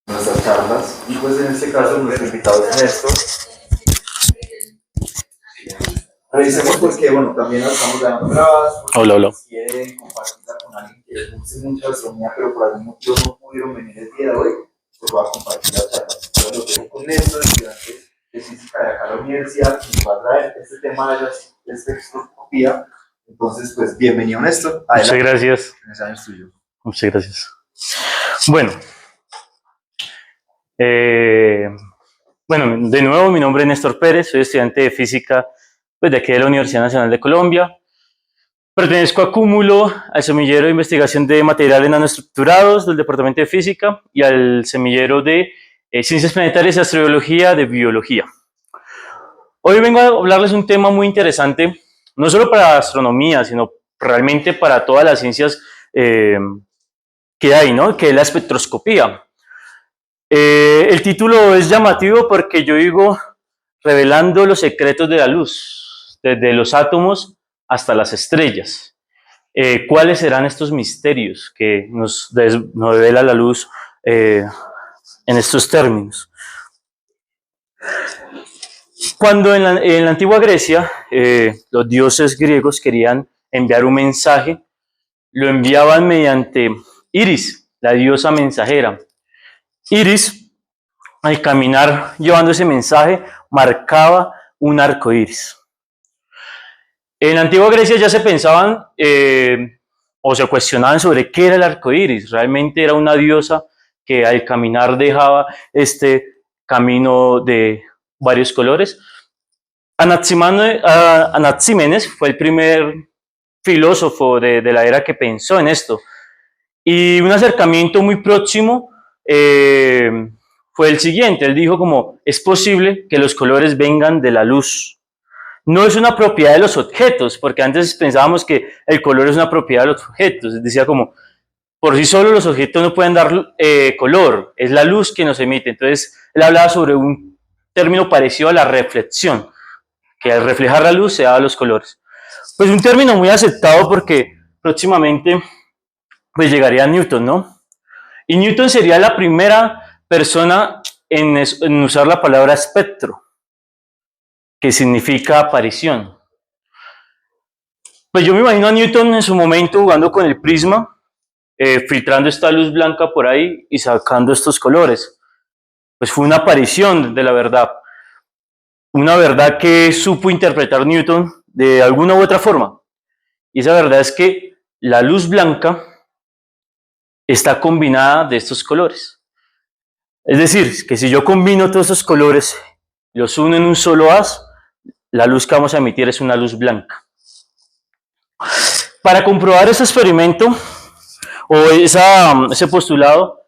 nuestras charlas. Y pues en este caso nuestro invitado es Néstor. Revisemos porque, bueno, también las estamos dando grabadas. Hola, hola. Quieren compartirla con alguien que les guste mucho la astronomía, pero por algún motivo no pudieron venir el día de hoy, pues va a compartir la charla. Entonces lo tengo con Néstor, estudiante de física de acá en la universidad, que nos va a traer este tema de la espectroscopía. Entonces, pues bienvenido, Néstor. Muchas gracias. Es tuyo. Muchas gracias. Bueno, de nuevo, mi nombre es Néstor Pérez, soy estudiante de física de aquí de la Universidad Nacional de Colombia. Pertenezco a Cúmulo, al semillero de investigación de materiales nanoestructurados del Departamento de Física y al semillero de Ciencias Planetarias y Astrobiología de Biología. Hoy vengo a hablarles un tema muy interesante, no solo para astronomía, sino realmente para todas las ciencias que hay, ¿no? Que es la espectroscopía. El título es llamativo porque yo digo revelando los secretos de la luz, desde los átomos hasta las estrellas. ¿Cuáles serán estos misterios que nos revela la luz en estos términos? Cuando en la antigua Grecia los dioses griegos querían enviar un mensaje, lo enviaban mediante Iris, la diosa mensajera. Iris, al caminar llevando ese mensaje, marcaba un arco iris. En la antigua Grecia ya se pensaban o se cuestionaban sobre qué era el arco iris. Realmente era una diosa que al caminar dejaba este camino de varios colores. Anaxímenes fue el primer filósofo de la era que pensó en esto. Y un acercamiento muy próximo fue el siguiente. Él dijo como, es posible que los colores vengan de la luz. No es una propiedad de los objetos, porque antes pensábamos que el color es una propiedad de los objetos. Decía como, por sí solo los objetos no pueden dar color, es la luz que nos emite. Entonces, él hablaba sobre un término parecido a la reflexión, que al reflejar la luz se daban los colores. Pues un término muy aceptado porque próximamente pues llegaría Newton, ¿no? Y Newton sería la primera persona en usar la palabra espectro, que significa aparición. Pues yo me imagino a Newton en su momento jugando con el prisma, filtrando esta luz blanca por ahí y sacando estos colores. Pues fue una aparición de la verdad. Una verdad que supo interpretar Newton de alguna u otra forma. Y esa verdad es que la luz blanca está combinada de estos colores. Es decir, que si yo combino todos esos colores, los uno en un solo haz, la luz que vamos a emitir es una luz blanca. Para comprobar ese experimento o ese postulado,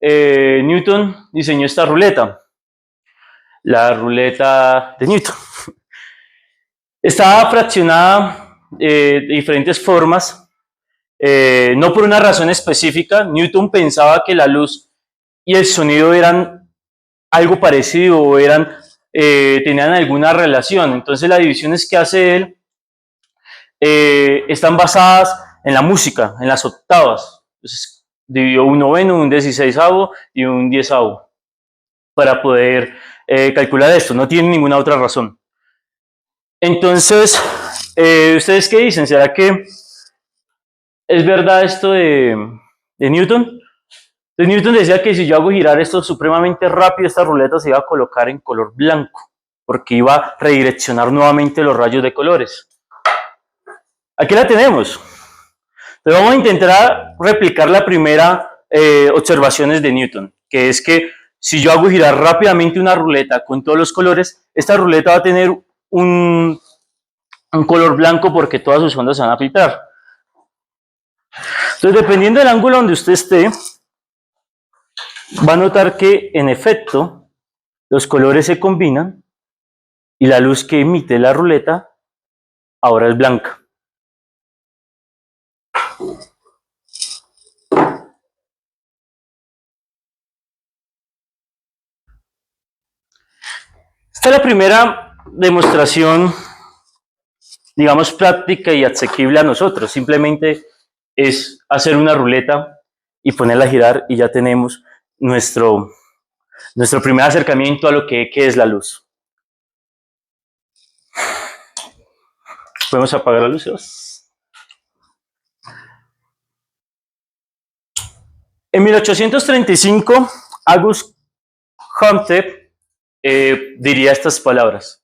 Newton diseñó esta ruleta, la ruleta de Newton. Estaba fraccionada de diferentes formas, no por una razón específica. Newton pensaba que la luz y el sonido eran algo parecido o tenían alguna relación. Entonces las divisiones que hace él están basadas en la música, en las octavas. Entonces dividió un noveno, un 16avo y un 10avo para poder calcular esto. No tiene ninguna otra razón. Entonces, ¿ustedes qué dicen? ¿Será que es verdad esto de Newton? Entonces Newton decía que si yo hago girar esto supremamente rápido, esta ruleta se iba a colocar en color blanco, porque iba a redireccionar nuevamente los rayos de colores. Aquí la tenemos. Entonces vamos a intentar replicar la primera observaciones de Newton, que es que si yo hago girar rápidamente una ruleta con todos los colores, esta ruleta va a tener un color blanco porque todas sus ondas se van a filtrar. Entonces, dependiendo del ángulo donde usted esté, va a notar que, en efecto, los colores se combinan y la luz que emite la ruleta ahora es blanca. Esta es la primera demostración, digamos, práctica y asequible a nosotros. Simplemente es hacer una ruleta y ponerla a girar y ya tenemos nuestro nuestro primer acercamiento a lo que es la luz. ¿Podemos apagar las luces? En 1835, August Comte diría estas palabras: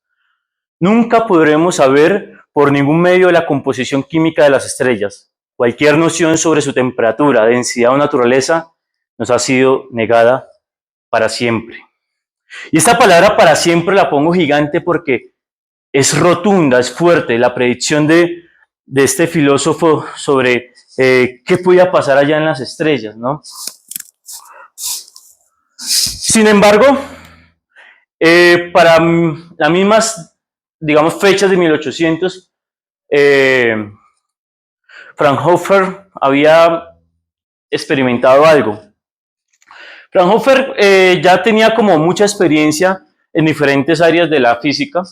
nunca podremos saber por ningún medio la composición química de las estrellas. Cualquier noción sobre su temperatura, densidad o naturaleza nos ha sido negada para siempre. Y esta palabra para siempre la pongo gigante porque es rotunda, es fuerte, la predicción de este filósofo sobre qué podía pasar allá en las estrellas, ¿no? Sin embargo, para las mismas, digamos, fechas de 1800, Fraunhofer había experimentado algo. Fraunhofer ya tenía como mucha experiencia en diferentes áreas de la física.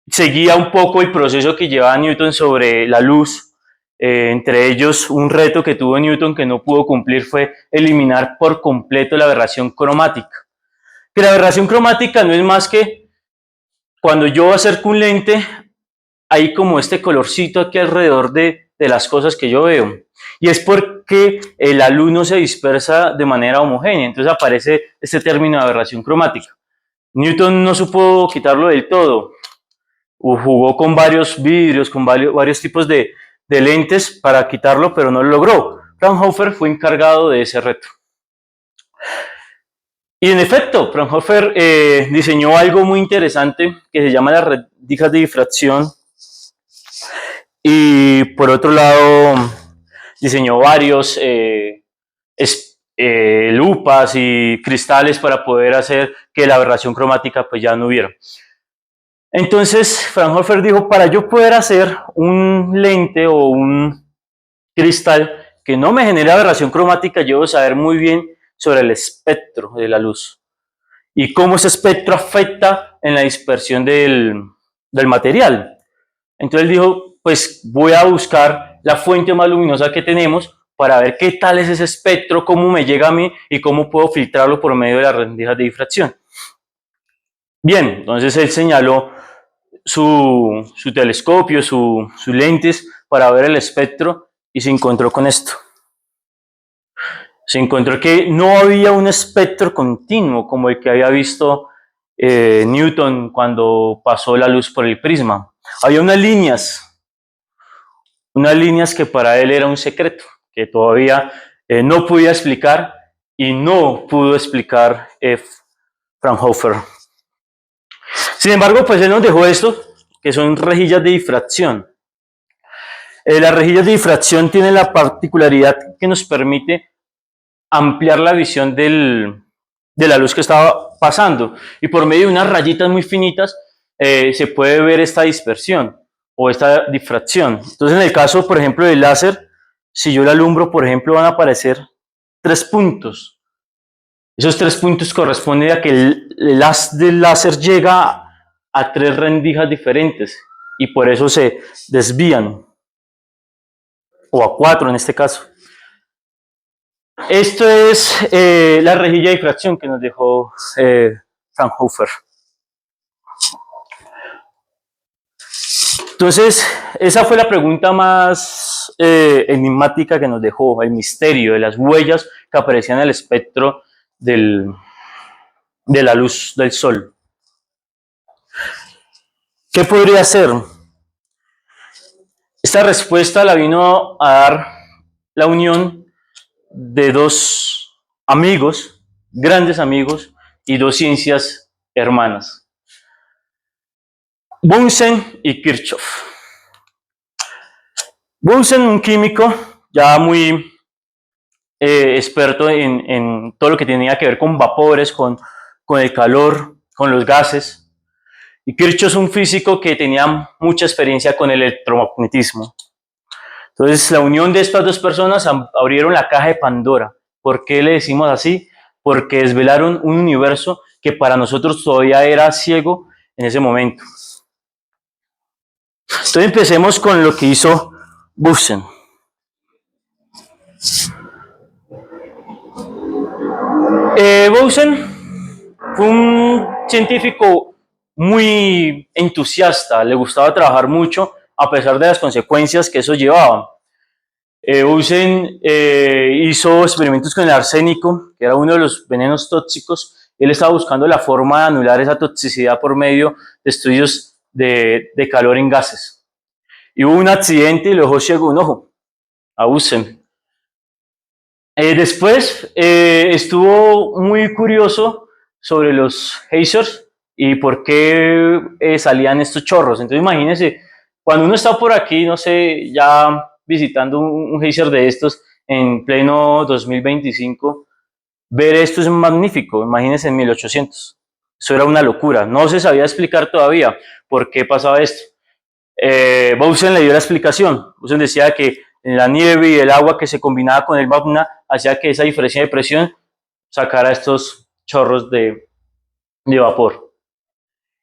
Seguía un poco el proceso que llevaba Newton sobre la luz. Entre ellos, un reto que tuvo Newton que no pudo cumplir fue eliminar por completo la aberración cromática. Que la aberración cromática no es más que cuando yo acerco un lente, hay como este colorcito aquí alrededor de las cosas que yo veo. Y es porque la luz no se dispersa de manera homogénea. Entonces aparece este término de aberración cromática. Newton no supo quitarlo del todo. Jugó con varios vidrios, con varios tipos de lentes para quitarlo, pero no lo logró. Fraunhofer fue encargado de ese reto. Y en efecto, Fraunhofer diseñó algo muy interesante que se llama las rendijas de difracción. Y por otro lado, diseñó varios lupas y cristales para poder hacer que la aberración cromática pues ya no hubiera. Entonces, Fraunhofer dijo, para yo poder hacer un lente o un cristal que no me genere aberración cromática, yo debo saber muy bien sobre el espectro de la luz y cómo ese espectro afecta en la dispersión del material. Entonces él dijo, pues voy a buscar la fuente más luminosa que tenemos para ver qué tal es ese espectro, cómo me llega a mí y cómo puedo filtrarlo por medio de las rendijas de difracción. Bien, entonces él señaló su telescopio, sus lentes para ver el espectro y se encontró con esto. Se encontró que no había un espectro continuo como el que había visto Newton cuando pasó la luz por el prisma. Había unas líneas que para él era un secreto, que todavía no podía explicar y no pudo explicar Fraunhofer. Sin embargo, pues él nos dejó esto, que son rejillas de difracción. Las rejillas de difracción tienen la particularidad que nos permite ampliar la visión de la luz que estaba pasando. Y por medio de unas rayitas muy finitas se puede ver esta dispersión o esta difracción. Entonces, en el caso, por ejemplo, del láser, si yo la alumbro, por ejemplo, van a aparecer 3 puntos. Esos 3 puntos corresponden a que el haz del láser llega a 3 rendijas diferentes y por eso se desvían, o a 4 en este caso. Esto es la rejilla de difracción que nos dejó Fraunhofer. Entonces, esa fue la pregunta más enigmática que nos dejó, el misterio de las huellas que aparecían en el espectro de la luz del Sol. ¿Qué podría ser? Esta respuesta la vino a dar la unión de 2 amigos, grandes amigos, y 2 ciencias hermanas, Bunsen y Kirchhoff. Bunsen, un químico ya muy experto en todo lo que tenía que ver con vapores, con el calor, con los gases. Y Kirchhoff es un físico que tenía mucha experiencia con el electromagnetismo. Entonces, la unión de estas 2 personas abrieron la caja de Pandora. ¿Por qué le decimos así? Porque desvelaron un universo que para nosotros todavía era ciego en ese momento. Entonces, empecemos con lo que hizo Bunsen. Bose fue un científico muy entusiasta, le gustaba trabajar mucho a pesar de las consecuencias que eso llevaba. Bunsen hizo experimentos con el arsénico, que era uno de los venenos tóxicos. Él estaba buscando la forma de anular esa toxicidad por medio de estudios de calor en gases. Y hubo un accidente y lo dejó ciego un ojo a Bunsen. Después estuvo muy curioso sobre los geysers y por qué salían estos chorros. Entonces imagínense, cuando uno está por aquí, no sé, ya visitando un geyser de estos en pleno 2025, ver esto es magnífico. Imagínense en 1800. Eso era una locura. No se sabía explicar todavía por qué pasaba esto. Bunsen le dio la explicación. Bunsen decía que la nieve y el agua que se combinaba con el magma hacía que esa diferencia de presión sacara estos chorros de vapor.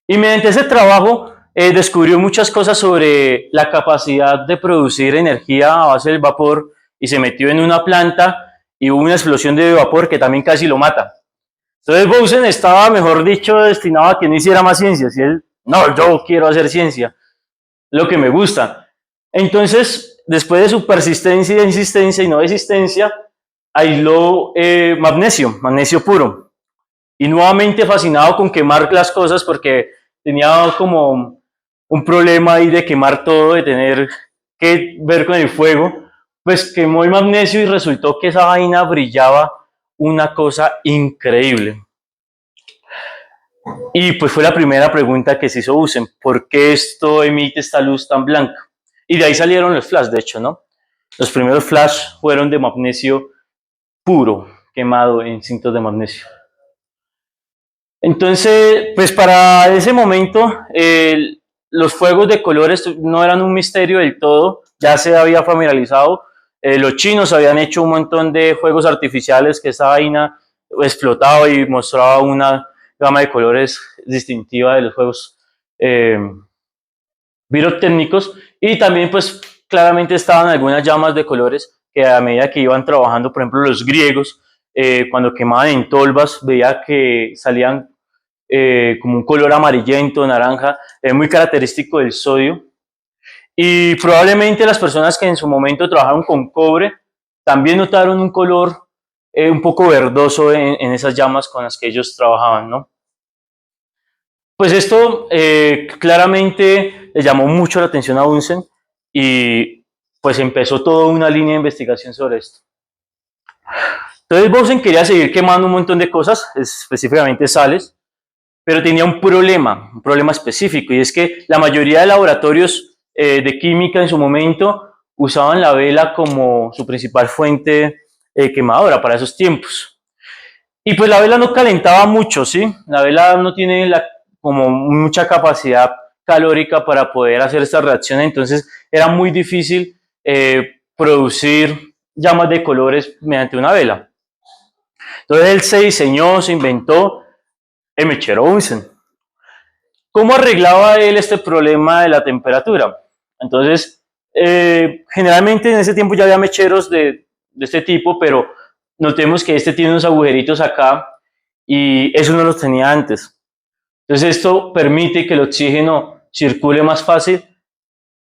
Y mediante ese trabajo descubrió muchas cosas sobre la capacidad de producir energía a base del vapor y se metió en una planta y hubo una explosión de vapor que también casi lo mata. Entonces Bunsen estaba, mejor dicho, destinado a que no hiciera más ciencias y él, no, yo quiero hacer ciencia, lo que me gusta. Entonces, después de su persistencia e insistencia y no desistencia, aisló magnesio puro. Y nuevamente fascinado con quemar las cosas porque tenía como un problema ahí de quemar todo, de tener que ver con el fuego, pues quemó el magnesio y resultó que esa vaina brillaba una cosa increíble. Y pues fue la primera pregunta que se hizo Bunsen, ¿por qué esto emite esta luz tan blanca? Y de ahí salieron los flash, de hecho, ¿no? Los primeros flash fueron de magnesio puro, quemado en cintos de magnesio. Entonces, pues para ese momento, los fuegos de colores no eran un misterio del todo, ya se había familiarizado. Los chinos habían hecho un montón de fuegos artificiales que esa vaina explotaba y mostraba una gama de colores distintiva de los juegos pirotécnicos, y también pues claramente estaban algunas llamas de colores que a medida que iban trabajando, por ejemplo los griegos, cuando quemaban en tolvas, veía que salían como un color amarillento, naranja, muy característico del sodio. Y probablemente las personas que en su momento trabajaron con cobre también notaron un color un poco verdoso en esas llamas con las que ellos trabajaban, ¿no? Pues esto claramente le llamó mucho la atención a Bunsen y pues empezó toda una línea de investigación sobre esto. Entonces Bunsen quería seguir quemando un montón de cosas, específicamente sales, pero tenía un problema específico, y es que la mayoría de laboratorios de química en su momento usaban la vela como su principal fuente quemadora para esos tiempos. Y pues la vela no calentaba mucho, ¿sí? La vela no tiene como mucha capacidad calórica para poder hacer esta reacción, entonces era muy difícil producir llamas de colores mediante una vela. Entonces él se diseñó, se inventó el mechero Bunsen. ¿Cómo arreglaba él este problema de la temperatura? Entonces, generalmente en ese tiempo ya había mecheros de este tipo, pero notemos que este tiene unos agujeritos acá y eso no los tenía antes. Entonces esto permite que el oxígeno circule más fácil,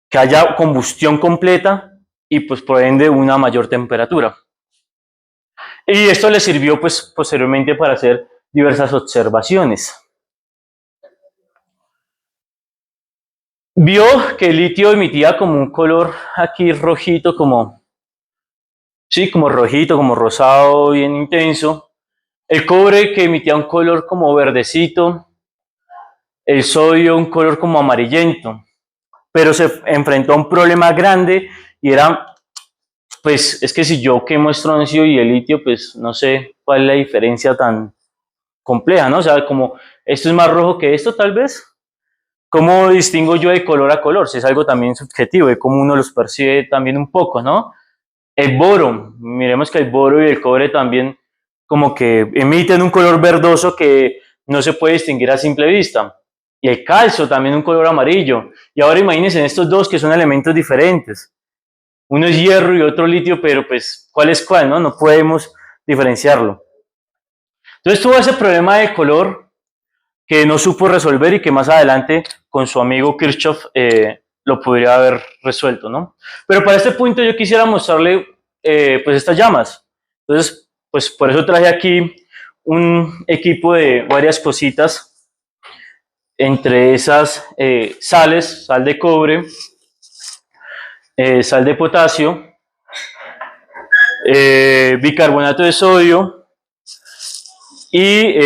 que haya combustión completa y pues por ende una mayor temperatura. Y esto le sirvió pues posteriormente para hacer diversas observaciones. Vio que el litio emitía como un color aquí rojito, como rojito, como rosado, bien intenso. El cobre que emitía un color como verdecito. El sodio un color como amarillento. Pero se enfrentó a un problema grande y era, pues es que si yo quemo estroncio y el litio, pues no sé cuál es la diferencia tan compleja, ¿no? O sea, como esto es más rojo que esto tal vez. ¿Cómo distingo yo de color a color? Si es algo también subjetivo, de cómo uno los percibe también un poco, ¿no? El boro, miremos que el boro y el cobre también como que emiten un color verdoso que no se puede distinguir a simple vista. Y el calcio también un color amarillo. Y ahora imagínense estos dos que son elementos diferentes. Uno es hierro y otro litio, pero pues, ¿cuál es cuál? No podemos diferenciarlo. Entonces tuvo ese problema de color que no supo resolver y que más adelante con su amigo Kirchhoff lo podría haber resuelto, ¿no? Pero para este punto yo quisiera mostrarle pues estas llamas. Entonces, pues por eso traje aquí un equipo de varias cositas, entre esas sales, sal de cobre, sal de potasio, bicarbonato de sodio y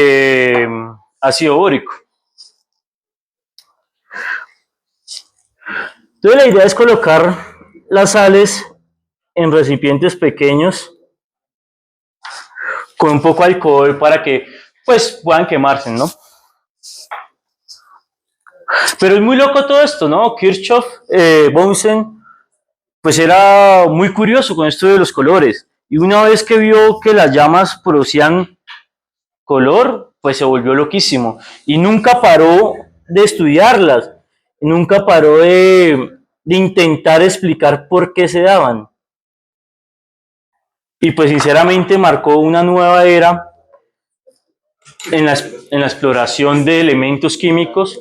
ácido bórico. Entonces la idea es colocar las sales en recipientes pequeños con un poco de alcohol para que pues puedan quemarse, ¿no? Pero es muy loco todo esto, ¿no? Kirchhoff, Bunsen, pues era muy curioso con esto de los colores. Y una vez que vio que las llamas producían color, pues se volvió loquísimo. Y nunca paró de estudiarlas, nunca paró de intentar explicar por qué se daban. Y pues sinceramente marcó una nueva era en la exploración de elementos químicos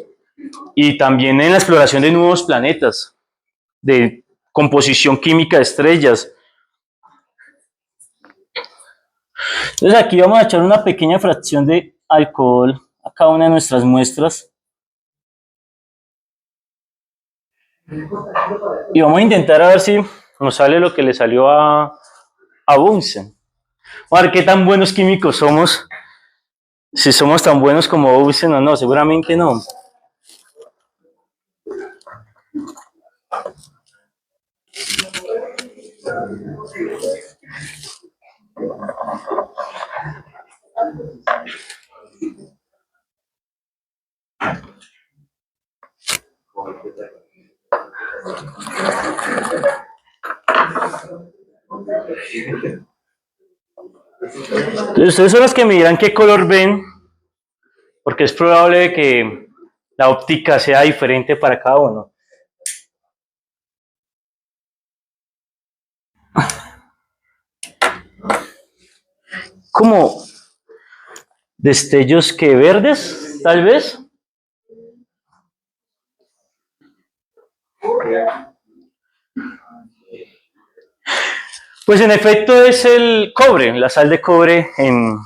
y también en la exploración de nuevos planetas, de composición química de estrellas. Entonces aquí vamos a echar una pequeña fracción de alcohol a cada una de nuestras muestras. Y vamos a intentar a ver si nos sale lo que le salió a Bunsen. Vamos a ver qué tan buenos químicos somos. Si somos tan buenos como Bunsen o no, seguramente no. Entonces, ustedes son los que me dirán qué color ven, porque es probable que la óptica sea diferente para cada uno. Como destellos que verdes, tal vez. Pues en efecto es el cobre, la sal de cobre en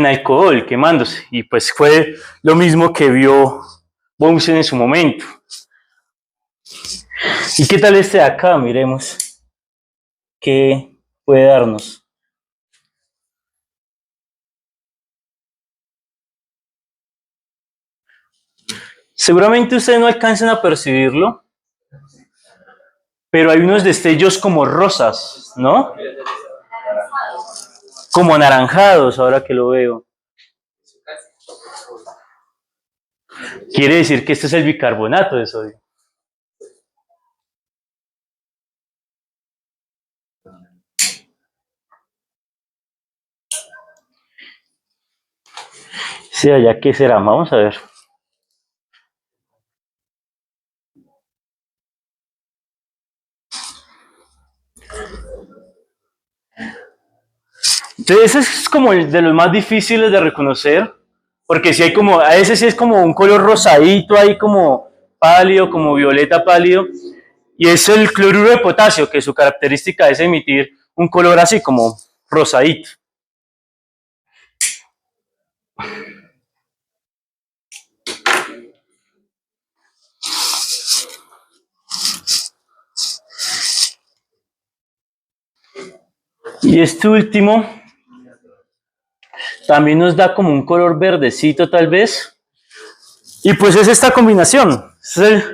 alcohol quemándose. Y pues fue lo mismo que vio Bunsen en su momento. ¿Y qué tal este de acá? Miremos qué puede darnos. Seguramente ustedes no alcanzan a percibirlo, pero hay unos destellos como rosas, ¿no? Como anaranjados, ahora que lo veo. Quiere decir que este es el bicarbonato de sodio. Sí, allá qué será, vamos a ver. Entonces ese es como el de los más difíciles de reconocer, porque si hay como, a ese sí es como un color rosadito ahí como pálido, como violeta pálido, y es el cloruro de potasio, que su característica es emitir un color así como rosadito. Y este último también nos da como un color verdecito tal vez, y pues es esta combinación, es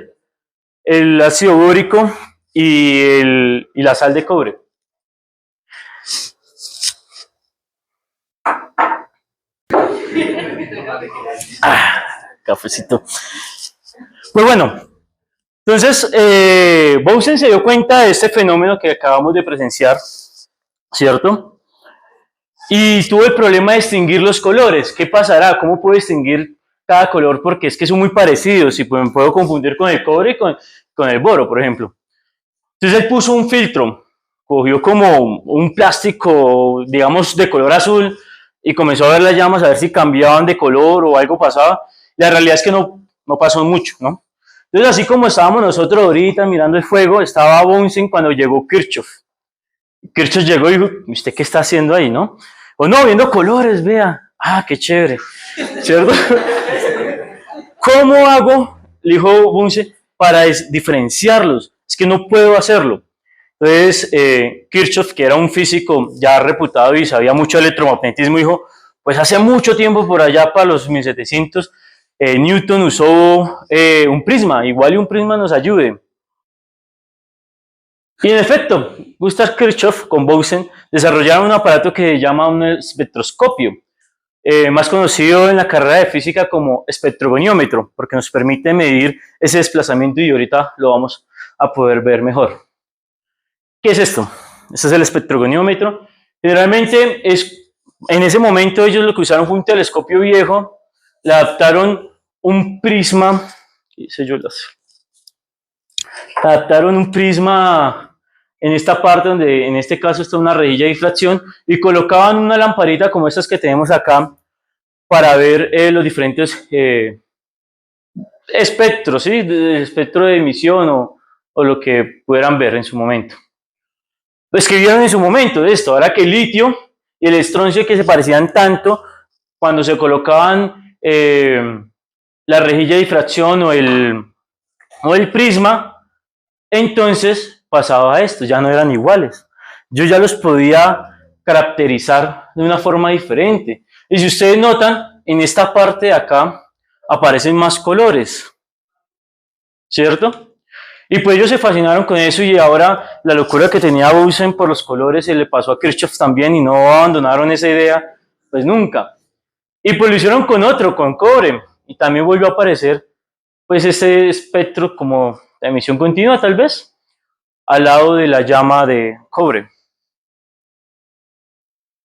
el ácido bórico y la sal de cobre. Ah, cafecito. Pues bueno, entonces Bunsen se dio cuenta de este fenómeno que acabamos de presenciar, ¿cierto? Y tuvo el problema de distinguir los colores. ¿Qué pasará? ¿Cómo puedo distinguir cada color? Porque es que son muy parecidos y pues me puedo confundir con el cobre y con el boro, por ejemplo. Entonces él puso un filtro, cogió como un plástico, digamos, de color azul y comenzó a ver las llamas, a ver si cambiaban de color o algo pasaba. La realidad es que no pasó mucho, ¿no? Entonces, así como estábamos nosotros ahorita mirando el fuego, estaba Bunsen cuando llegó Kirchhoff. Kirchhoff llegó y dijo, ¿usted qué está haciendo ahí, no? O no, viendo colores, vea. Ah, qué chévere, ¿cierto? ¿Cómo hago, le dijo Bunsen, para diferenciarlos? Es que no puedo hacerlo. Entonces, Kirchhoff, que era un físico ya reputado y sabía mucho de electromagnetismo, dijo, pues hace mucho tiempo, por allá para los 1700, Newton usó un prisma, igual y un prisma nos ayude. Y en efecto, Gustav Kirchhoff con Bunsen desarrollaron un aparato que se llama un espectroscopio, más conocido en la carrera de física como espectrogoniómetro, porque nos permite medir ese desplazamiento y ahorita lo vamos a poder ver mejor. ¿Qué es esto? Este es el espectrogoniómetro. Generalmente, en ese momento ellos lo que usaron fue un telescopio viejo, le adaptaron un prisma, ¿qué hice yo? Adaptaron un prisma en esta parte donde en este caso está una rejilla de difracción y colocaban una lamparita como estas que tenemos acá para ver los diferentes espectros, ¿sí? El espectro de emisión o lo que pudieran ver en su momento. Lo escribieron en su momento de esto, ahora que el litio y el estroncio que se parecían tanto, cuando se colocaban la rejilla de difracción o el prisma, entonces pasaba esto, ya no eran iguales. Yo ya los podía caracterizar de una forma diferente. Y si ustedes notan, en esta parte de acá aparecen más colores, ¿cierto? Y pues ellos se fascinaron con eso y ahora la locura que tenía Bunsen por los colores se le pasó a Kirchhoff también y no abandonaron esa idea, pues nunca. Y pues lo hicieron con otro, con cobre, y también volvió a aparecer pues ese espectro como de emisión continua tal vez, al lado de la llama de cobre.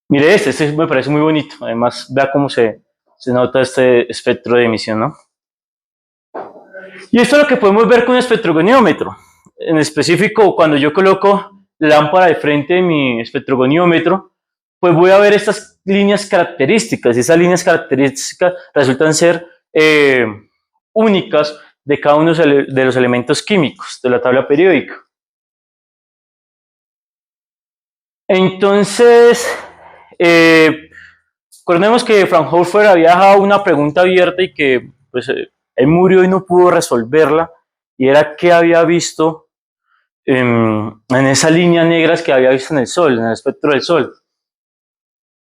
Mire este me parece muy bonito, además vea cómo se nota este espectro de emisión, ¿no? Y esto es lo que podemos ver con un espectrogoniómetro. En específico, cuando yo coloco la lámpara de frente de mi espectrogoniómetro, pues voy a ver estas líneas características. Y esas líneas características resultan ser únicas de cada uno de los elementos químicos de la tabla periódica. Entonces, recordemos que Fraunhofer había dejado una pregunta abierta y que pues, él murió y no pudo resolverla, y era qué había visto en esas líneas negras que había visto en el Sol, en el espectro del Sol,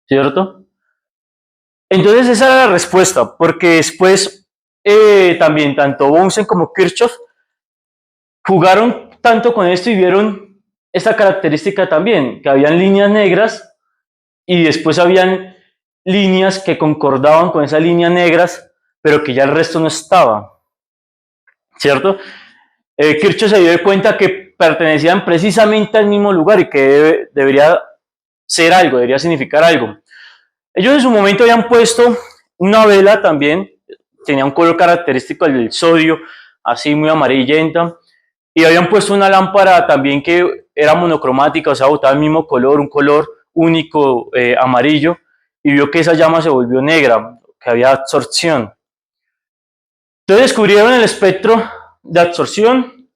¿cierto? Entonces esa era la respuesta, porque después también tanto Bunsen como Kirchhoff jugaron tanto con esto y vieron esta característica también, que habían líneas negras y después habían líneas que concordaban con esas líneas negras, pero que ya el resto no estaba, ¿cierto? Kirchhoff se dio cuenta que pertenecían precisamente al mismo lugar y que debería ser algo, debería significar algo. Ellos en su momento habían puesto una vela también, tenía un color característico del sodio, así muy amarillenta, y habían puesto una lámpara también que era monocromática, o sea, botaba el mismo color, un color único amarillo, y vio que esa llama se volvió negra, que había absorción. Entonces descubrieron el espectro de absorción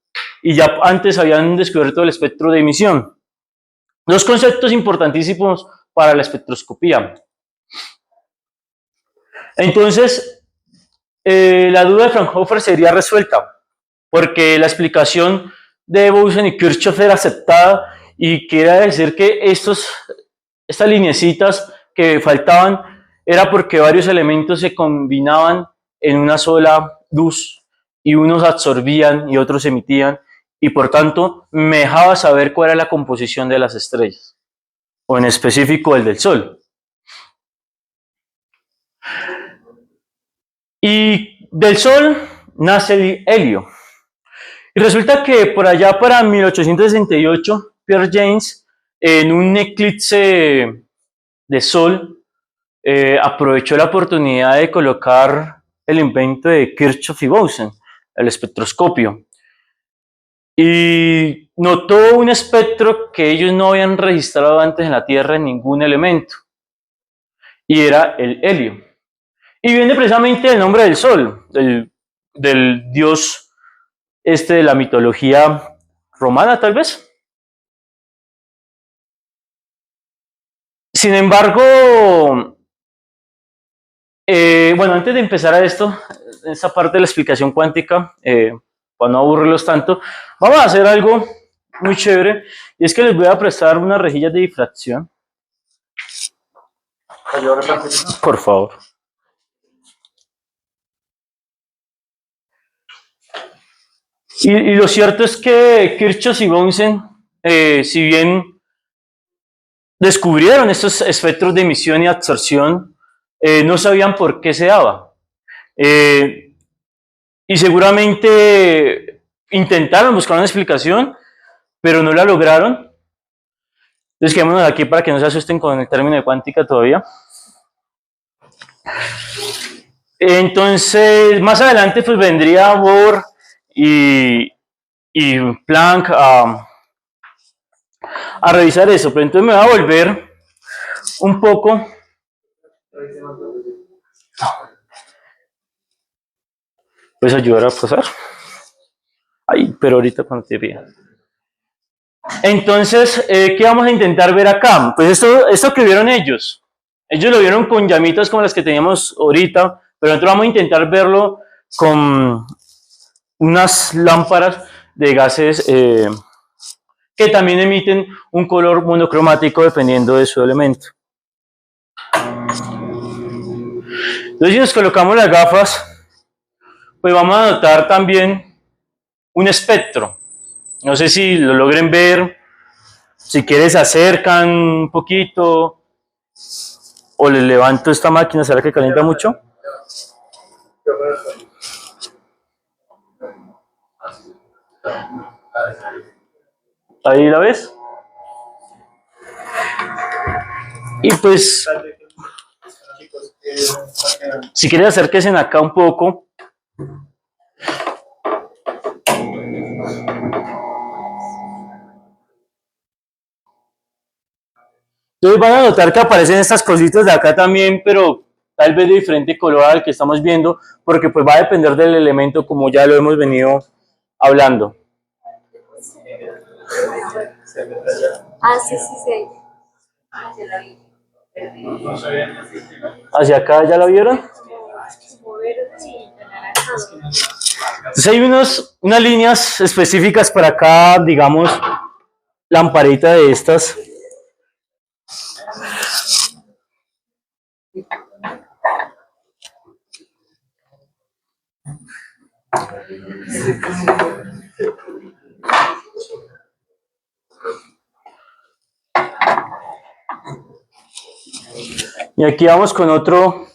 y ya antes habían descubierto el espectro de emisión. Dos conceptos importantísimos para la espectroscopía. Entonces, la duda de Fraunhofer sería resuelta, porque la explicación de Bunsen y Kirchhoff era aceptada y quiere decir que estas lineecitas que faltaban era porque varios elementos se combinaban en una sola luz y unos absorbían y otros emitían y por tanto me dejaba saber cuál era la composición de las estrellas o en específico el del Sol. Y del Sol nace el helio. Y resulta que por allá para 1868, Pierre James, en un eclipse de Sol, aprovechó la oportunidad de colocar el invento de Kirchhoff y Bunsen, el espectroscopio. Y notó un espectro que ellos no habían registrado antes en la Tierra en ningún elemento. y era el helio. Y viene precisamente el nombre del Sol, del dios de la mitología romana, tal vez. Sin embargo, bueno, antes de empezar a esta parte de la explicación cuántica, para no aburrirlos tanto, vamos a hacer algo muy chévere, y es que les voy a prestar unas rejillas de difracción. Por favor. Y lo cierto es que Kirchhoff y Bunsen, si bien descubrieron estos espectros de emisión y absorción, no sabían por qué se daba. Y seguramente intentaron buscar una explicación, pero no la lograron. Entonces quedémonos aquí para que no se asusten con el término de cuántica todavía. Entonces, más adelante pues vendría Bohr y Planck a revisar eso, pero entonces me voy a volver un poco. ¿Puedes ayudar a pasar? Ay, pero ahorita cuando te pida. Entonces, ¿qué vamos a intentar ver acá? Pues esto que vieron ellos. Ellos lo vieron con llamitas como las que teníamos ahorita, pero nosotros vamos a intentar verlo con unas lámparas de gases que también emiten un color monocromático dependiendo de su elemento. Entonces, si nos colocamos las gafas, pues vamos a notar también un espectro. No sé si lo logren ver, si quieres se acercan un poquito, o les levanto esta máquina, ¿será que calienta mucho? Ahí la ves. Y pues, si quieres acérquense acá un poco. Entonces van a notar que aparecen estas cositas de acá también, pero tal vez de diferente color al que estamos viendo, porque pues va a depender del elemento como ya lo hemos venido hablando. Ah, sí, sí, sí. ¿Hacia acá ya lo vieron? Entonces hay unas líneas específicas para cada, digamos, lamparita de estas. Y aquí vamos con otro,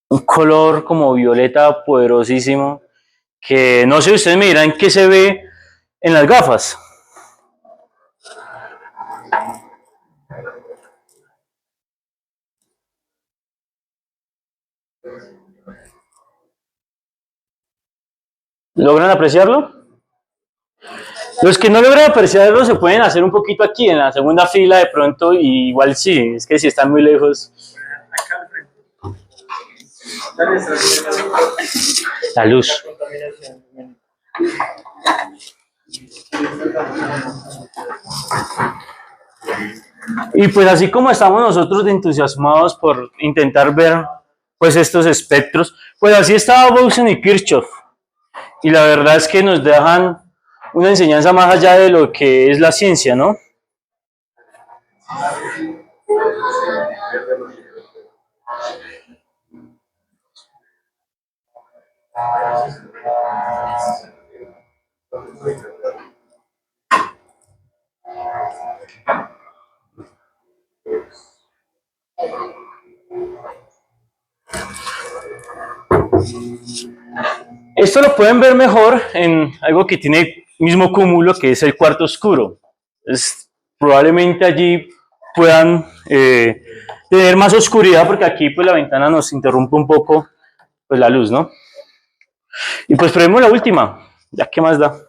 un color como violeta poderosísimo, que no sé, ustedes me dirán qué se ve en las gafas. ¿Logran apreciarlo? Los que no logran apreciarlo se pueden hacer un poquito aquí, en la segunda fila de pronto, y igual sí, es que si están muy lejos. La luz. Y pues así como estamos nosotros de entusiasmados por intentar ver pues estos espectros, pues así estaba Bunsen y Kirchhoff. Y la verdad es que nos dejan una enseñanza más allá de lo que es la ciencia, ¿no? Esto lo pueden ver mejor en algo que tiene mismo cúmulo, que es el cuarto oscuro. Probablemente allí puedan tener más oscuridad, porque aquí pues la ventana nos interrumpe un poco pues la luz, ¿no? Y pues probemos la última, ya que más da.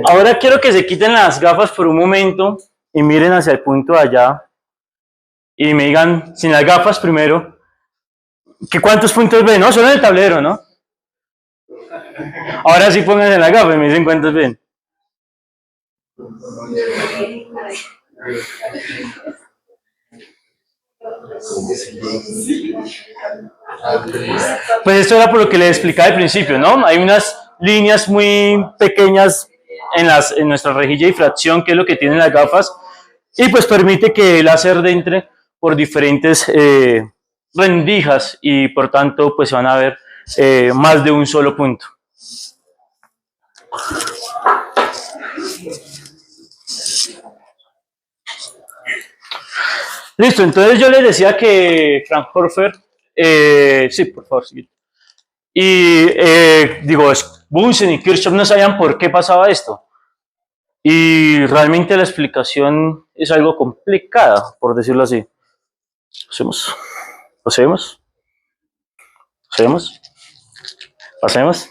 Ahora quiero que se quiten las gafas por un momento y miren hacia el punto de allá y me digan, sin las gafas primero, que cuántos puntos ven, ¿no? Solo en el tablero, ¿no? Ahora sí pónganse la gafa y me dicen cuántos ven. Pues esto era por lo que les explicaba al principio, ¿no? Hay unas líneas muy pequeñas en nuestra rejilla de difracción, que es lo que tienen las gafas, y pues permite que el láser entre por diferentes rendijas y por tanto pues van a ver más de un solo punto. Listo, entonces yo les decía que Fraunhofer, sí, por favor, sí. Y digo, Bunsen y Kirchhoff no sabían por qué pasaba esto. Y realmente la explicación es algo complicada, por decirlo así. Pasemos, pasemos, pasemos, pasemos.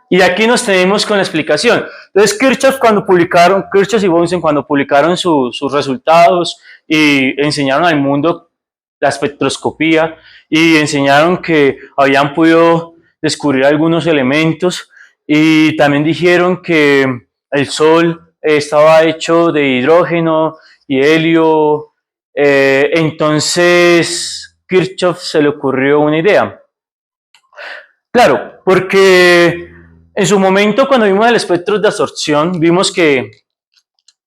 Y aquí nos tenemos con la explicación. Entonces, Kirchhoff y Bunsen cuando publicaron sus resultados y enseñaron al mundo la espectroscopía y enseñaron que habían podido descubrir algunos elementos y también dijeron que el Sol estaba hecho de hidrógeno y helio. Entonces, Kirchhoff se le ocurrió una idea. Claro, porque en su momento, cuando vimos el espectro de absorción, vimos que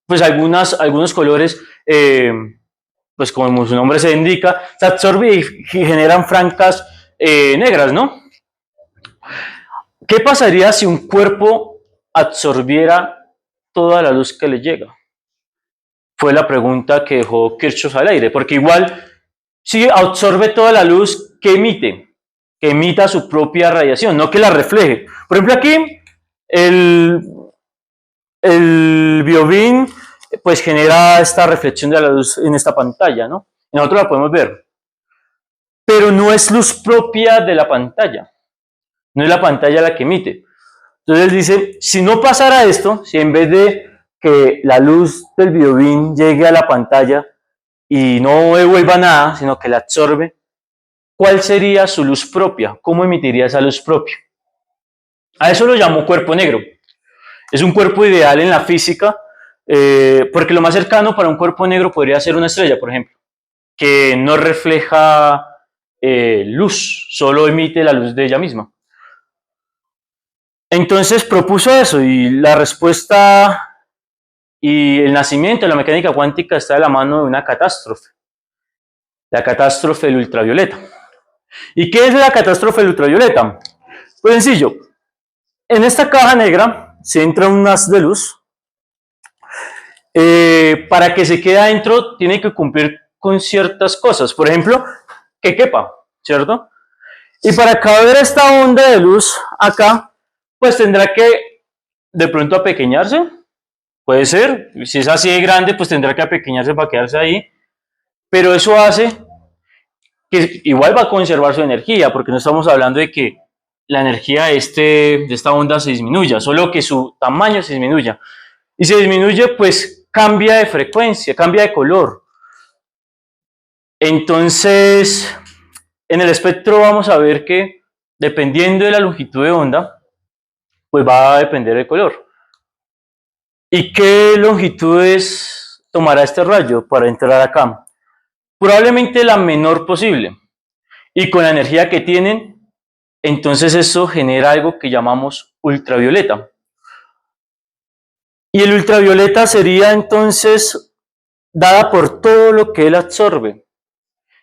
pues algunos colores, pues como su nombre se indica, se absorben y generan franjas negras, ¿no? ¿Qué pasaría si un cuerpo absorbiera toda la luz que le llega? Fue la pregunta que dejó Kirchhoff al aire, porque igual, si absorbe toda la luz, ¿qué emite? Que emita su propia radiación, no que la refleje. Por ejemplo, aquí el BioBeam pues genera esta reflexión de la luz en esta pantalla, ¿no? Nosotros la podemos ver. Pero no es luz propia de la pantalla. No es la pantalla la que emite. Entonces él dice, si no pasara esto, si en vez de que la luz del BioBeam llegue a la pantalla y no devuelva nada, sino que la absorbe, ¿cuál sería su luz propia? ¿Cómo emitiría esa luz propia? A eso lo llamó cuerpo negro. Es un cuerpo ideal en la física, porque lo más cercano para un cuerpo negro podría ser una estrella, por ejemplo, que no refleja luz, solo emite la luz de ella misma. Entonces propuso eso y la respuesta y el nacimiento de la mecánica cuántica está de la mano de una catástrofe, la catástrofe del ultravioleta. ¿Y qué es la catástrofe del ultravioleta? Pues sencillo, en esta caja negra se entra un haz de luz. Para que se quede adentro tiene que cumplir con ciertas cosas, por ejemplo, que quepa, ¿cierto? Y para caber esta onda de luz acá, pues tendrá que de pronto apequeñarse, puede ser, si es así de grande, pues tendrá que apequeñarse para quedarse ahí, pero eso hace que igual va a conservar su energía, porque no estamos hablando de que la energía de esta onda se disminuya, solo que su tamaño se disminuya. Y se disminuye, pues cambia de frecuencia, cambia de color. Entonces, en el espectro vamos a ver que dependiendo de la longitud de onda, pues va a depender del color. ¿Y qué longitudes tomará este rayo para entrar acá? Probablemente la menor posible. Y con la energía que tienen, entonces eso genera algo que llamamos ultravioleta. Y el ultravioleta sería entonces dada por todo lo que él absorbe.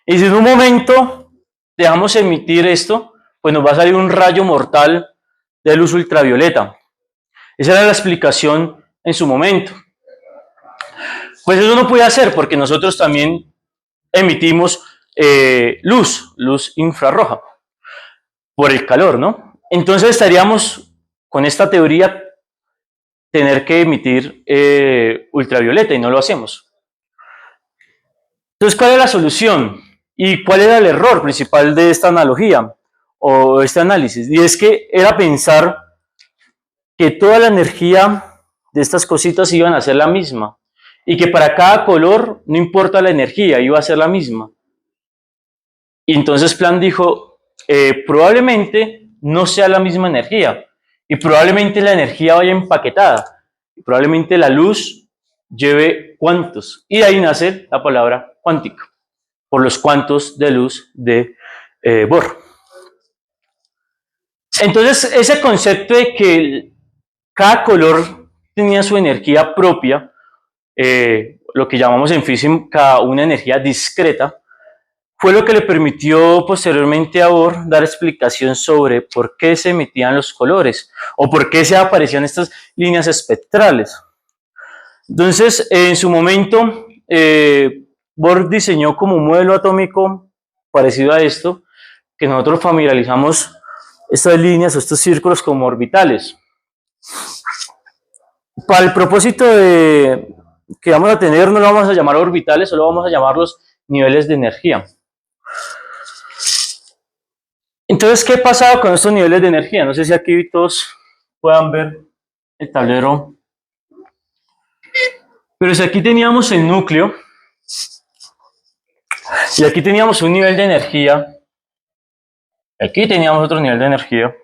Y si en un momento dejamos emitir esto, pues nos va a salir un rayo mortal de luz ultravioleta. Esa era la explicación en su momento. Pues eso no puede hacer porque nosotros también emitimos luz infrarroja. por el calor, ¿no? Entonces estaríamos, con esta teoría, tener que emitir ultravioleta y no lo hacemos. Entonces, ¿cuál es la solución? ¿Y cuál era el error principal de esta analogía o este análisis? Y es que era pensar que toda la energía de estas cositas iban a ser la misma y que para cada color, no importa la energía, iba a ser la misma. Y entonces Planck dijo, probablemente no sea la misma energía y probablemente la energía vaya empaquetada y probablemente la luz lleve cuantos. Y de ahí nace la palabra cuántica, por los cuantos de luz de Bohr. Entonces, ese concepto de que cada color tenía su energía propia, lo que llamamos en física una energía discreta, fue lo que le permitió posteriormente a Bohr dar explicación sobre por qué se emitían los colores o por qué se aparecían estas líneas espectrales. Entonces, en su momento, Bohr diseñó como un modelo atómico parecido a esto, que nosotros familiarizamos estas líneas o estos círculos como orbitales. Para el propósito que vamos a tener, no lo vamos a llamar orbitales, solo vamos a llamarlos niveles de energía. Entonces, ¿qué pasaba con estos niveles de energía? No sé si aquí todos puedan ver el tablero. Pero si aquí teníamos el núcleo, y aquí teníamos un nivel de energía, aquí teníamos otro nivel de energía,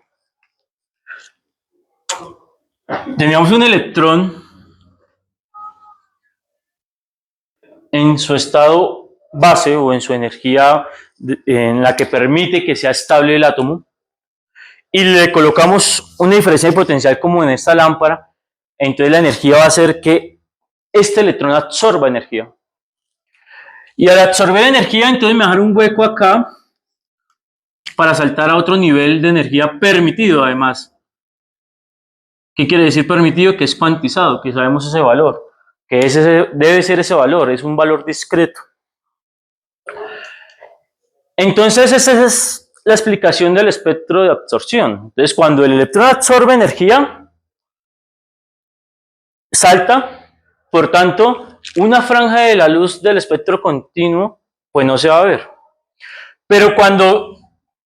teníamos un electrón en su estado base o en su energía en la que permite que sea estable el átomo, y le colocamos una diferencia de potencial como en esta lámpara, entonces la energía va a hacer que este electrón absorba energía. Y al absorber energía, entonces me dejar un hueco acá para saltar a otro nivel de energía permitido, además. ¿Qué quiere decir permitido? Que es cuantizado, que sabemos ese valor, que debe ser ese valor, es un valor discreto. Entonces, esa es la explicación del espectro de absorción. Entonces, cuando el electrón absorbe energía, salta, por tanto, una franja de la luz del espectro continuo, pues no se va a ver. Pero cuando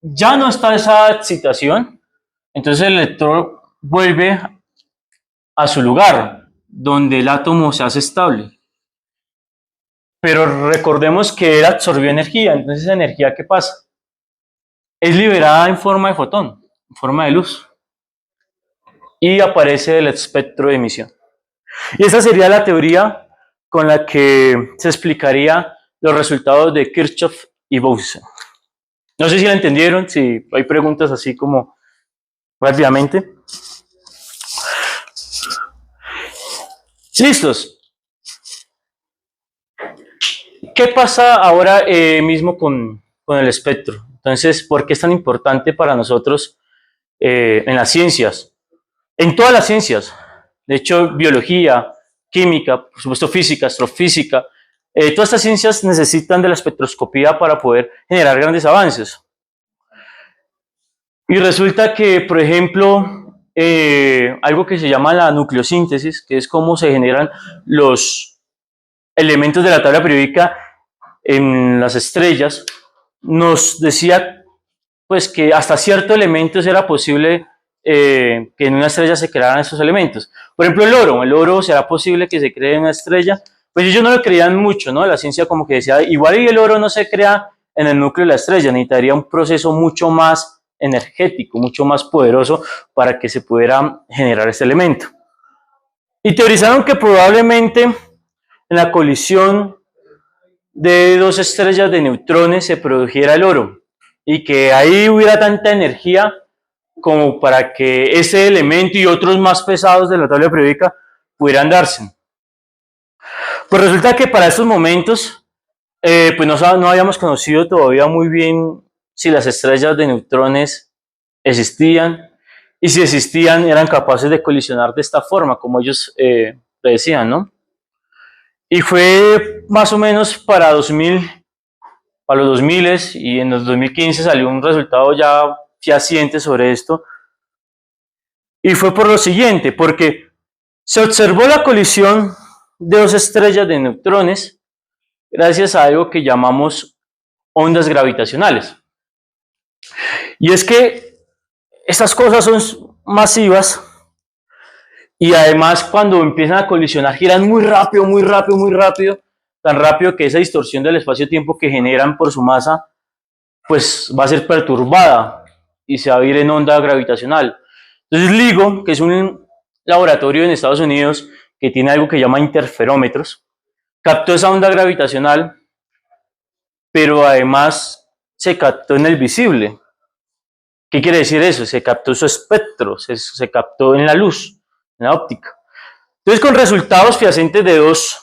ya no está esa excitación, entonces el electrón vuelve a su lugar, donde el átomo se hace estable. Pero recordemos que él absorbió energía, entonces esa energía, ¿qué pasa? Es liberada en forma de fotón, en forma de luz. Y aparece el espectro de emisión. Y esa sería la teoría con la que se explicaría los resultados de Kirchhoff y Bose. No sé si la entendieron, si hay preguntas así como rápidamente. ¿Listos? ¿Qué pasa ahora mismo con el espectro? Entonces, ¿por qué es tan importante para nosotros en las ciencias? En todas las ciencias. De hecho, biología, química, por supuesto física, astrofísica, todas estas ciencias necesitan de la espectroscopía para poder generar grandes avances. Y resulta que, por ejemplo, algo que se llama la nucleosíntesis, que es cómo se generan los elementos de la tabla periódica en las estrellas, nos decía pues que hasta ciertos elementos era posible que en una estrella se crearan esos elementos. Por ejemplo, el oro será posible que se cree en una estrella. Pues ellos no lo creían mucho, ¿no? La ciencia como que decía, igual y el oro no se crea en el núcleo de la estrella, necesitaría un proceso mucho más energético, mucho más poderoso para que se pudiera generar este elemento. Y teorizaron que probablemente en la colisión de dos estrellas de neutrones se produjera el oro y que ahí hubiera tanta energía como para que ese elemento y otros más pesados de la tabla periódica pudieran darse. Pues resulta que para estos momentos pues no habíamos conocido todavía muy bien si las estrellas de neutrones existían y si existían eran capaces de colisionar de esta forma como ellos decían, ¿no? Y fue más o menos para los 2000 y en los 2015 salió un resultado ya fehaciente sobre esto, y fue por lo siguiente, porque se observó la colisión de dos estrellas de neutrones gracias a algo que llamamos ondas gravitacionales. Y es que estas cosas son masivas y además cuando empiezan a colisionar giran muy rápido, muy rápido, muy rápido, tan rápido que esa distorsión del espacio-tiempo que generan por su masa pues va a ser perturbada y se va a ir en onda gravitacional. Entonces LIGO, que es un laboratorio en Estados Unidos que tiene algo que llama interferómetros, captó esa onda gravitacional, pero además se captó en el visible. ¿Qué quiere decir eso? Se captó su espectro, se captó en la luz, en la óptica. Entonces, con resultados fehacientes de dos,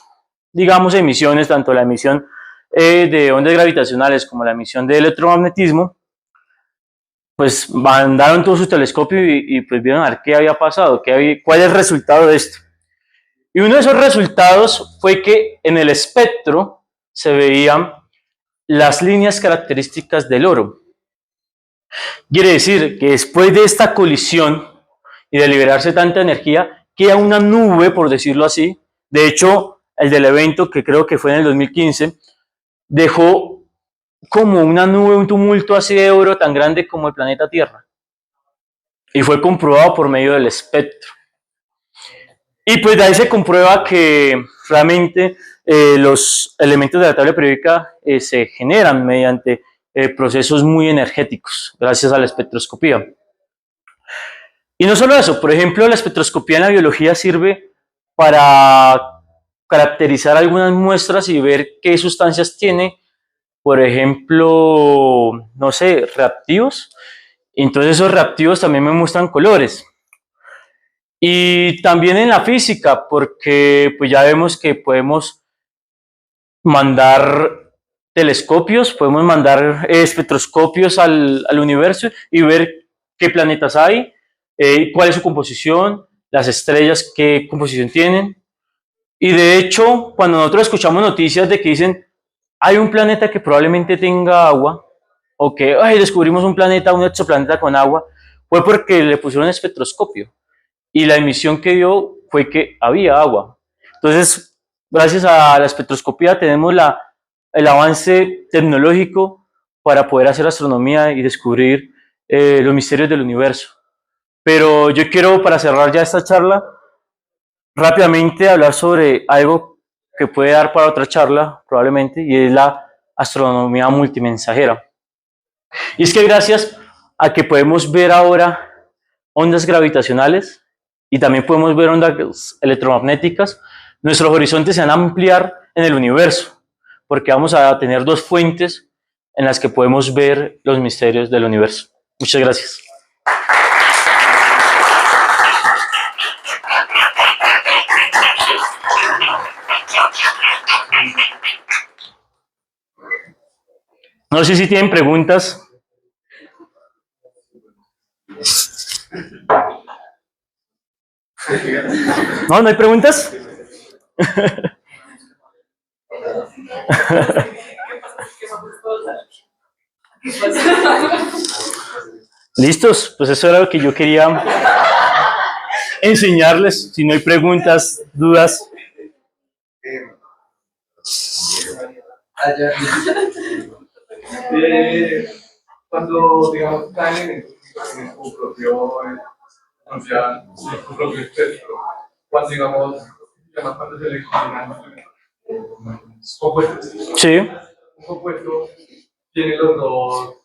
digamos, emisiones, tanto la emisión de ondas gravitacionales como la emisión de electromagnetismo, pues mandaron todo su telescopio y pues vieron a ver qué había pasado, cuál es el resultado de esto. Y uno de esos resultados fue que en el espectro se veían las líneas características del oro. Quiere decir que después de esta colisión y de liberarse tanta energía, queda una nube, por decirlo así. De hecho, el del evento, que creo que fue en el 2015, dejó como una nube, un tumulto así de oro tan grande como el planeta Tierra. Y fue comprobado por medio del espectro. Y pues de ahí se comprueba que realmente los elementos de la tabla periódica se generan mediante procesos muy energéticos, gracias a la espectroscopía. Y no solo eso, por ejemplo, la espectroscopía en la biología sirve para caracterizar algunas muestras y ver qué sustancias tiene, por ejemplo, no sé, reactivos. Entonces esos reactivos también me muestran colores. Y también en la física, porque pues ya vemos que podemos mandar telescopios, podemos mandar espectroscopios al universo y ver qué planetas hay, cuál es su composición, las estrellas qué composición tienen. Y de hecho, cuando nosotros escuchamos noticias de que dicen hay un planeta que probablemente tenga agua, o que descubrimos un planeta, un exoplaneta con agua, fue porque le pusieron espectroscopio y la emisión que dio fue que había agua. Entonces, gracias a la espectroscopía tenemos el avance tecnológico para poder hacer astronomía y descubrir los misterios del universo. Pero yo quiero, para cerrar ya esta charla, rápidamente hablar sobre algo que puede dar para otra charla, probablemente, y es la astronomía multimensajera. Y es que gracias a que podemos ver ahora ondas gravitacionales y también podemos ver ondas electromagnéticas, nuestros horizontes se van a ampliar en el universo, porque vamos a tener dos fuentes en las que podemos ver los misterios del universo. Muchas gracias. No sé si tienen preguntas. ¿No? ¿No hay preguntas? ¿Listos? Pues eso era lo que yo quería enseñarles. Si no hay preguntas, dudas. Cuando, digamos, cada elemento tiene su propio espectro, cuando, digamos, cuando se le compuestos, Sí. un compuesto tiene los dos,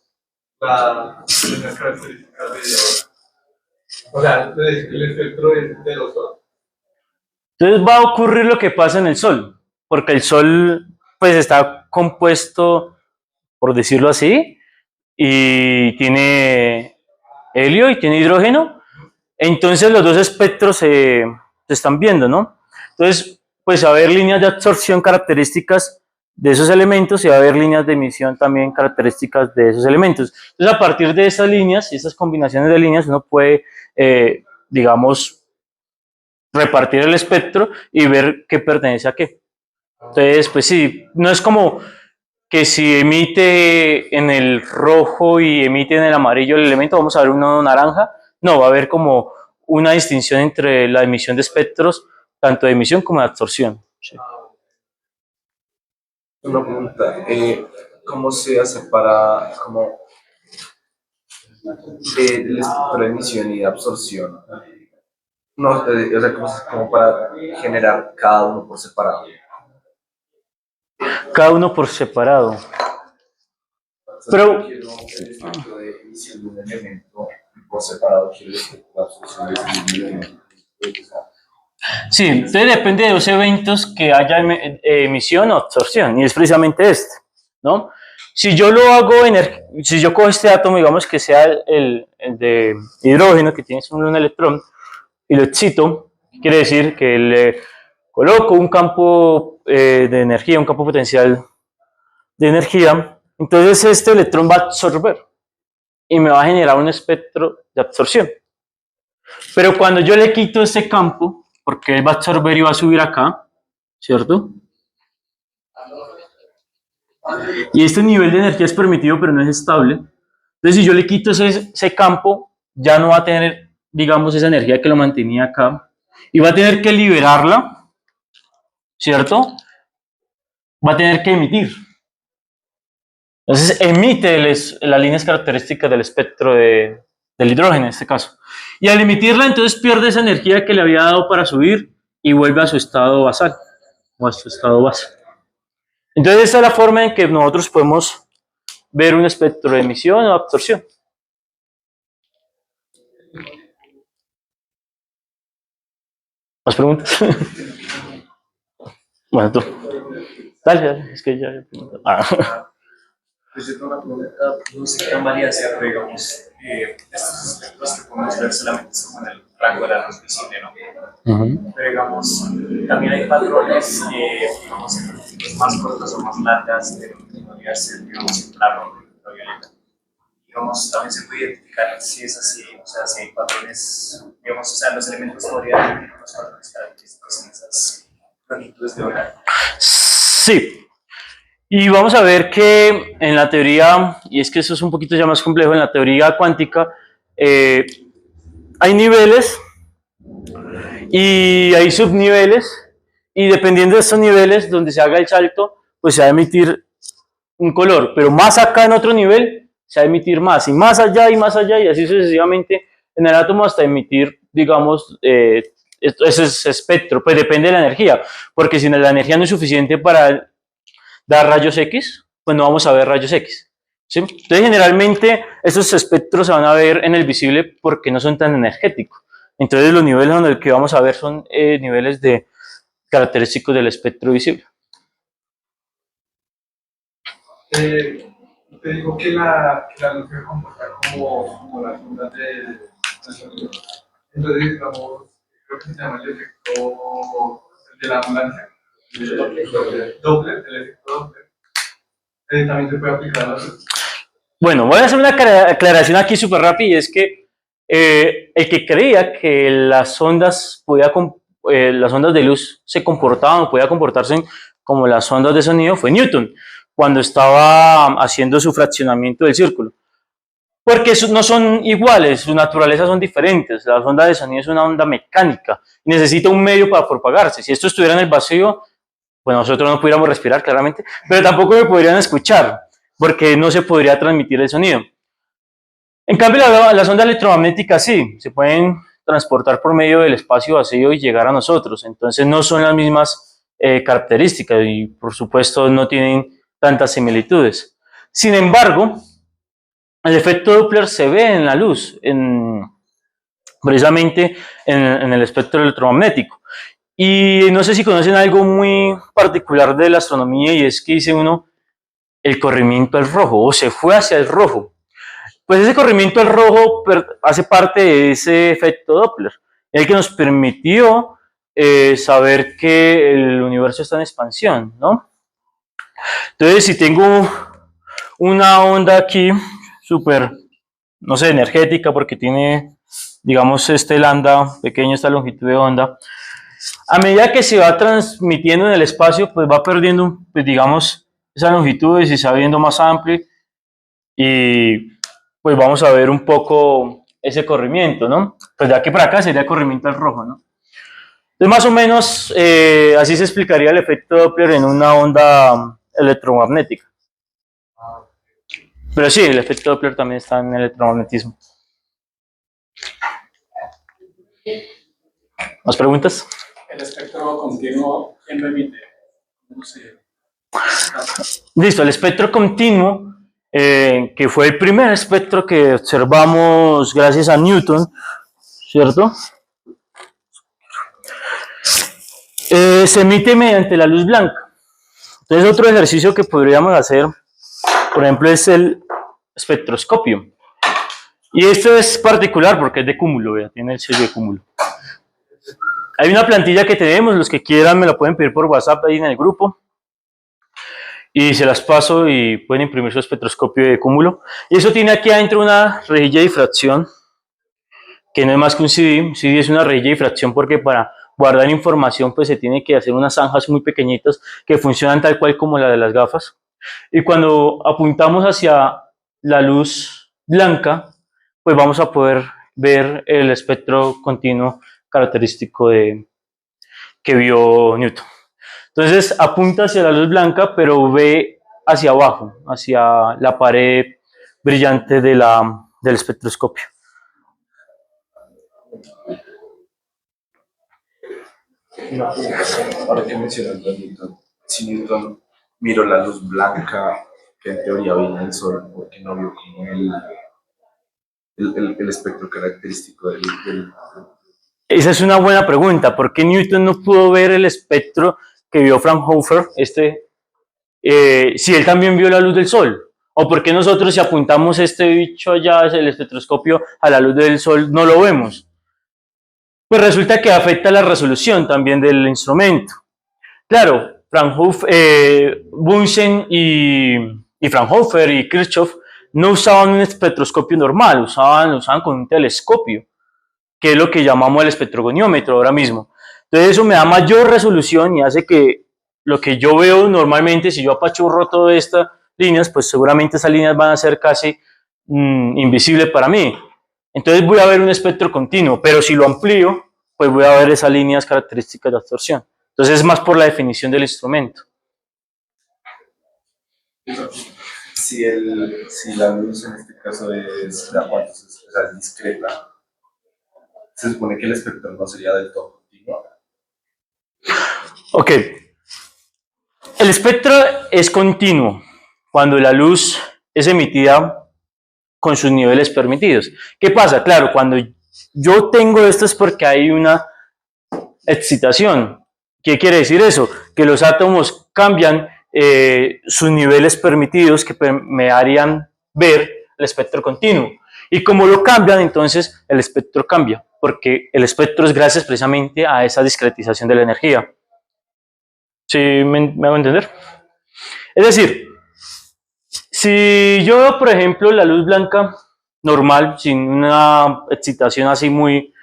las características o sea, el espectro es de los dos. Entonces va a ocurrir lo que pasa en el Sol, porque el Sol pues está compuesto, por decirlo así, y tiene helio y tiene hidrógeno, entonces los dos espectros se están viendo, ¿no? Entonces, pues va a haber líneas de absorción características de esos elementos y va a haber líneas de emisión también características de esos elementos. Entonces, a partir de esas líneas y esas combinaciones de líneas, uno puede, digamos, repartir el espectro y ver qué pertenece a qué. Entonces, pues sí, no es como que si emite en el rojo y emite en el amarillo el elemento, vamos a ver uno naranja. No, va a haber como una distinción entre la emisión de espectros, tanto de emisión como de absorción. Sí. Una pregunta, ¿cómo se hace para el espectro de emisión y de absorción? No, o sea, como para generar cada uno por separado. Cada uno por separado. O sea, Pero- si quiero el espectro de emisión de un elemento por separado, quiero el espectro de absorción de ese mismo elemento. Sí, entonces depende de los eventos que haya emisión o absorción, y es precisamente este, ¿no? Si yo lo hago, si yo cojo este átomo, digamos que sea el de hidrógeno, que tiene solo un electrón, y lo excito, quiere decir que le coloco un campo de energía, un campo potencial de energía, entonces este electrón va a absorber y me va a generar un espectro de absorción. Pero cuando yo le quito ese campo, porque él va a absorber y va a subir acá, ¿cierto? Y este nivel de energía es permitido, pero no es estable. Entonces, si yo le quito ese campo, ya no va a tener, digamos, esa energía que lo mantenía acá. Y va a tener que liberarla, ¿cierto? Va a tener que emitir. Entonces, emite las líneas características del espectro del hidrógeno, en este caso. Y al emitirla, entonces pierde esa energía que le había dado para subir y vuelve a su estado basal, o a su estado base. Entonces, esa es la forma en que nosotros podemos ver un espectro de emisión o absorción. ¿Más preguntas? Bueno, tú. Dale, es que ya. Pues yo tengo una pregunta, no sé qué tan válida sea, pero digamos, estos espectros que podemos ver solamente es como en el rango de la luz visible, ¿no? Pero digamos, también hay patrones, digamos, más cortas o más largas, de lo que podría ser, digamos, infrarrojo y ultravioleta. Digamos, también se puede identificar si es así, o sea, si hay patrones, digamos, o sea, los elementos podrían tener unos patrones característicos en esas longitudes de onda. Sí. Y vamos a ver que en la teoría, y es que eso es un poquito ya más complejo, en la teoría cuántica hay niveles y hay subniveles, y dependiendo de estos niveles donde se haga el salto, pues se va a emitir un color, pero más acá en otro nivel se va a emitir más, y más allá y más allá, y así sucesivamente en el átomo hasta emitir, digamos, ese espectro, pues depende de la energía, porque si la energía no es suficiente para dar rayos X, pues no vamos a ver rayos X. ¿Sí? Entonces, generalmente, esos espectros se van a ver en el visible porque no son tan energéticos. Entonces, los niveles donde el que vamos a ver son niveles de característicos del espectro visible. Te digo que la luz se comporta como las ondas de sonido. Entonces, digamos, creo que se llama el efecto de la ambulancia, el Doppler, el efecto Doppler. También se puede aplicar a la luz. Bueno, voy a hacer una aclaración aquí súper rápida, y es que el que creía que las ondas de luz se comportaban o podían comportarse como las ondas de sonido fue Newton, cuando estaba haciendo su fraccionamiento del círculo. Porque no son iguales, su naturaleza son diferentes. La onda de sonido es una onda mecánica y necesita un medio para propagarse. Si esto estuviera en el vacío, pues nosotros no pudiéramos respirar, claramente, pero tampoco me podrían escuchar, porque no se podría transmitir el sonido. En cambio, las ondas electromagnéticas sí, se pueden transportar por medio del espacio vacío y llegar a nosotros. Entonces no son las mismas características y por supuesto no tienen tantas similitudes. Sin embargo, el efecto Doppler se ve en la luz, precisamente en el espectro electromagnético. Y no sé si conocen algo muy particular de la astronomía, y es que dice uno, el corrimiento al rojo, o se fue hacia el rojo. Pues ese corrimiento al rojo hace parte de ese efecto Doppler, el que nos permitió saber que el universo está en expansión, ¿no? Entonces, si tengo una onda aquí, súper, no sé, energética, porque tiene, digamos, este lambda pequeño, esta longitud de onda, a medida que se va transmitiendo en el espacio, pues va perdiendo, pues digamos, esas longitudes y se va viendo más amplio y pues vamos a ver un poco ese corrimiento, ¿no? Pues de aquí para acá sería corrimiento al rojo, ¿no? Entonces más o menos así se explicaría el efecto Doppler en una onda electromagnética. Pero sí, el efecto Doppler también está en el electromagnetismo. ¿Más preguntas? El espectro continuo, ¿quién lo emite? No sé. Listo, el espectro continuo, que fue el primer espectro que observamos gracias a Newton, ¿cierto? Se emite mediante la luz blanca. Entonces otro ejercicio que podríamos hacer, por ejemplo, es el espectroscopio. Y esto es particular porque es de cúmulo, ¿vea? Tiene el sello de cúmulo. Hay una plantilla que tenemos, los que quieran me la pueden pedir por WhatsApp ahí en el grupo. Y se las paso y pueden imprimir su espectroscopio de cúmulo. Y eso tiene aquí adentro una rejilla de difracción, que no es más que un CD. Un CD es una rejilla de difracción porque para guardar información pues se tiene que hacer unas zanjas muy pequeñitas que funcionan tal cual como la de las gafas. Y cuando apuntamos hacia la luz blanca, pues vamos a poder ver el espectro continuo característico que vio Newton. Entonces apunta hacia la luz blanca, pero ve hacia abajo, hacia la pared brillante del espectroscopio. Ahora que mencionas a Newton, si Newton miró la luz blanca que en teoría viene del Sol, porque no vio como el espectro característico del. Esa es una buena pregunta. ¿Por qué Newton no pudo ver el espectro que vio Fraunhofer, si él también vio la luz del Sol? ¿O por qué nosotros si apuntamos este bicho allá, el espectroscopio, a la luz del Sol, no lo vemos? Pues resulta que afecta la resolución también del instrumento. Claro, Bunsen y Fraunhofer y Kirchhoff no usaban un espectroscopio normal, usaban con un telescopio, que es lo que llamamos el espectrogoniómetro ahora mismo. Entonces eso me da mayor resolución y hace que lo que yo veo normalmente, si yo apachurro todas estas líneas, pues seguramente esas líneas van a ser casi invisibles para mí. Entonces voy a ver un espectro continuo, pero si lo amplío, pues voy a ver esas líneas características de absorción. Entonces es más por la definición del instrumento. Si la luz en este caso es discreta, se supone que el espectro no sería del todo continuo. Ok. El espectro es continuo cuando la luz es emitida con sus niveles permitidos. ¿Qué pasa? Claro, cuando yo tengo esto es porque hay una excitación. ¿Qué quiere decir eso? Que los átomos cambian sus niveles permitidos que me harían ver el espectro continuo. Y como lo cambian, entonces el espectro cambia, porque el espectro es gracias precisamente a esa discretización de la energía. ¿Sí me hago entender? Es decir, si yo veo, por ejemplo, la luz blanca normal, sin una excitación así muy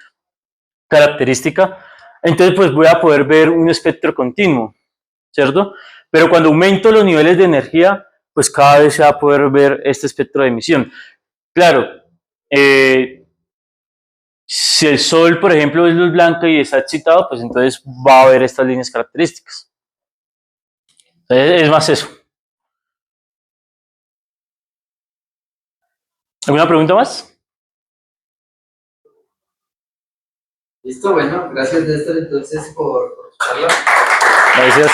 característica, entonces pues voy a poder ver un espectro continuo, ¿cierto? Pero cuando aumento los niveles de energía, pues cada vez se va a poder ver este espectro de emisión. Claro, si el Sol, por ejemplo, es luz blanca y está excitado, pues entonces va a haber estas líneas características. Entonces, es más eso. ¿Alguna pregunta más? Listo, bueno, gracias Néstor entonces por charla. Gracias.